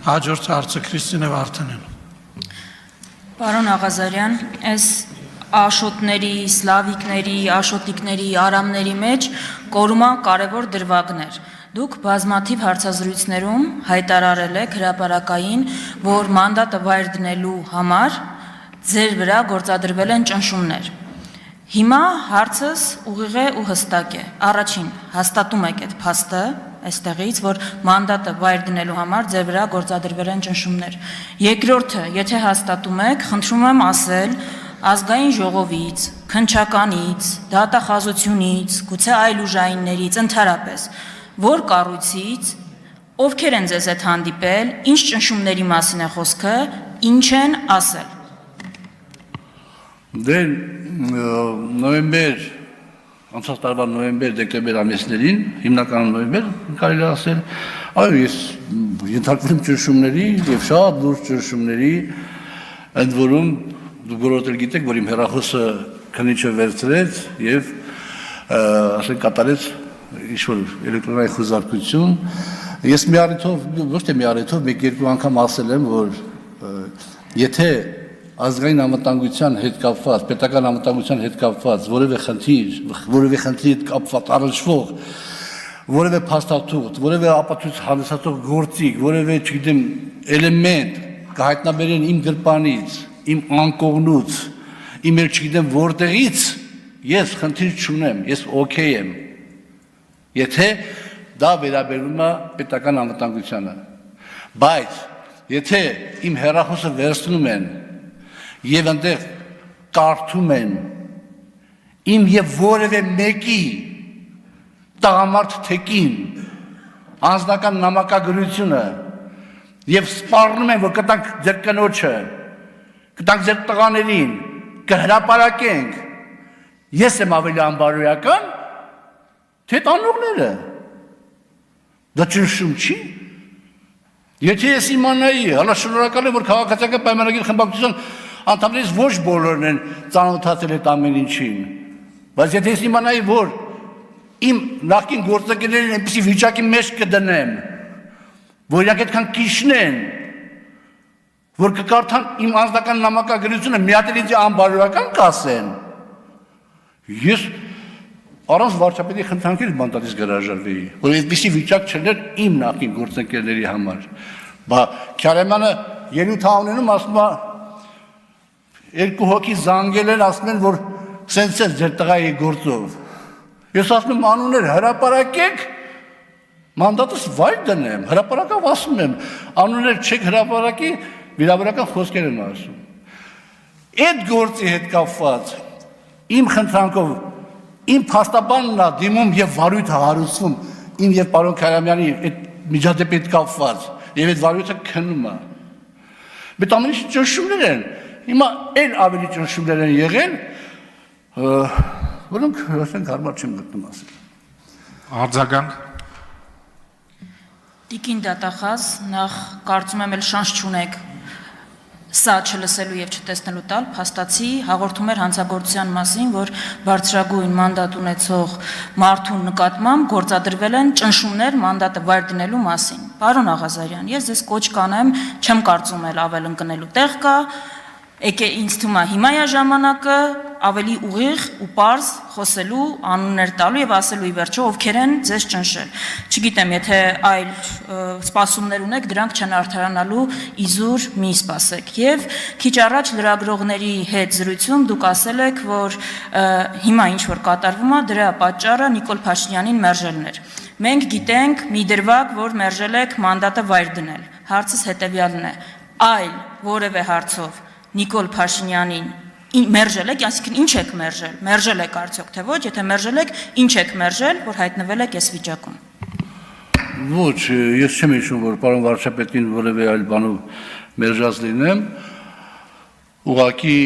Հաջորդ հարցը Քրիստինե Վարդանյան։ Պարոն Աղազարյան, այս աշոտների, սլավիկների, աշոտիկների, արամների մեջ կորուման կարևոր դրվագներ։ Դուք բազմաթիվ հարցազրույցներում հայտարարել եք հրապարակային, որ մանդատը վայր դնելու համար ձեր վրա գործադրվել են ճնշումներ։ Հիմա հարցս ուղիղ է ու հստակ է։ Առաջին, հաստատում եք այդ փաստը այստեղից, որ մանդատը վայր դնելու համար ձեր վրա գործադրվել են ճնշումներ։ Երկրորդը, եթե հաստատում եք, խնդրում եմ ասել ազգային ժողովից, քննչականից, դատախազությունից, գուցե այլ ուժայիններից, ընդհանրապես, որ կառույցից, ովքեր են ձեզ հետ հանդիպել, ինչ ճնշումների մասին է խոսքը, ինչ են ասել։ Դե նոյեմբեր, անցած տարվա նոյեմբեր, դեկտեմբեր ամիսներին, հիմնականում նոյեմբեր, կարելի ասել, այո, ես ենթարկվել եմ ճնշումների եւ շատ լուրջ ճնշումների, ընդ որում դուք բոլորդ էլ գիտեք, որ իմ հեռախոսը քննիչը վերցրեց եւ ասենք կատարեց ինչ-որ էլեկտրոնային խոզարկություն։ Ես մի առիթով, ոչ թե մի առիթով, մեկ-երկու անգամ ասել եմ, որ եթե ազգային անվտանգության հետ կապված, պետական անվտանգության հետ կապված որևէ խնդրի հետ կապված առնչվող որևէ փաստաթուղթ, որևէ ապացույց հանդիսացող գործիք, որևէ, չգիտեմ, էլեմենտ կհայտնաբերեն իմ գրպանից, իմ անկողնուց, իմ էլ չգիտեմ որտեղից, ես խնդիր չունեմ, ես օքեյ եմ, եթե դա վերաբերում է պետական անվտանգությանը, բայց եթե իմ հեռախոսը վերցնում են եւ այնտեղ կարդում են իմ եւ որևէ մեկի տղամարդ թեկին անձնական նամակագրությունը եւ սպառնում են, որ կտանք ձեր կնոջը, կտանք ձեր տղաներին, կհրապարակենք, ես եմ ավելի անբարոյական, թե տանողները, դա ճնշում չի։ Եթե ես իմանայի, հալա շնորհակալ եմ, որ քաղաքացիական պայմանագիր խմբակցության անդամներից ոչ բոլորն են ծանոթացել այդ ամեն ինչին, բայց եթե ես իմանայի, որ իմ նախկին գործընկերներին այնպիսի վիճակի մեջ կդնեմ, որ իրանք այդքան կիջնեն, որ կկարդան իմ անձնական նամակագրությունը, մի հատ էլ ինձ անբարոյական կասեն, ես առանց վարչապետի խնդրանքից մանդատից կհրաժարվեի, որ այդպիսի վիճակ չլներ իմ նախկին գործընկերների համար։ Բա Քյարեմյանը ելույթ ունենում ասում է երկու հոգի զանգել են, ասում են, որ սենց է ձեր տղայի գործով։ Ես ասում եմ անուններ հրապարակեք, մանդատս վայր դնեմ, հրապարակավ ասում եմ, անուններ չեք հրապարակի, վիրավորական խոսքեր եմ ասում։ Այդ գործի հետ կապված իմ խնդրանքով իմ փաստաբանն է դիմում եւ վարույթը հարուցվում իմ եւ պարոն Քարամյանի այդ միջադեպի հետ կապված եւ այդ վարույթը քննում է։ Բայց ամեն ինչ ճնշումներ են։ Հիմա այլ ավելի ճնշումներ են եղել, որոնք ասենք հարմար չեմ գտնում ասել։ Արձագանք։ Տիկին դատախազ, նախ կարծում եմ էլ շանս չունեք սա չլսելու եւ չտեսնելու տալ, փաստացի հաղորդում էր հանցագործության մասին, որ բարձրագույն մանդատ ունեցող մարդու նկատմամբ գործադրվել են ճնշումներ մանդատը վայր դնելու մասին։ Պարոն Աղազարյան, ես ձեզ կոչ կանեմ, չեմ կարծում էլ ավել ընկնելու տեղ կա, եկե ինձ թվում է հիմա է ժամանակը ավելի ուղիղ ու պարզ խոսելու, անուններ տալու եւ ասելու ի վերջո ովքեր են ձեզ ճնշել։ Չգիտեմ, եթե այլ սպասումներ ունեք, դրանք չեն արդարանալու, իզուր մի սպասեք։ Եվ քիչ առաջ լրագրողների հետ զրույցում դուք ասել եք, որ հիմա ինչ որ կատարվում է, դրա պատճառը Նիկոլ Փաշինյանին մերժելն էր։ Մենք գիտենք մի դրվագ, որ մերժել եք մանդատը վայր դնել։ Հարցս հետեւյալն է. այլ որևէ հարցով Նիկոլ Փաշինյանին մերժել եք, այսինքն ինչ եք մերժել, մերժել եք արդյոք թե ոչ, եթե մերժել եք, ինչ եք մերժել, որ հայտնվել եք այս վիճակում։ Ոչ, ես չեմ հիշում, որ պարոն վարչապետին որևէ այլ բանով մերժած լինեմ, ուղղակի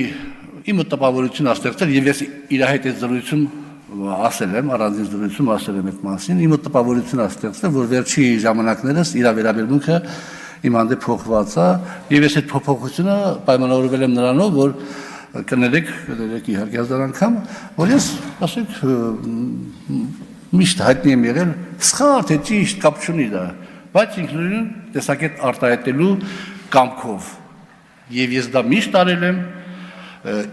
իմը տպավորություն ստեղծել եւ ես իր հետ այդ զրույցում ասել եմ, առանձին զրույցում ասել եմ այդ մասին, իմը տպավորություն ստեղծել, որ վերջի ժամանակներս իր վերաբերմունքը իմ հանդեպ փոխված է եւ ես այդ փոփոխությունը պայմանավորվել եմ նրանով, որ կներեք իհարկե հազար անգամ, որ ես ասենք միշտ հայտնի եմ եղել, սխալ թե ճիշտ կապ չունի դա, բայց ինքնուրույն տեսակետ արտահայտելու կամքով։ Եվ ես դա միշտ արել եմ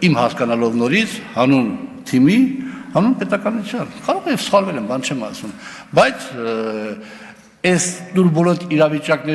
իմ հասկանալով նորից հանուն թիմի, հանուն պետականության։ Կարող է սխալվել եմ, բան չեմ ասում, բայց այս դուր բոլոր իրավիճակները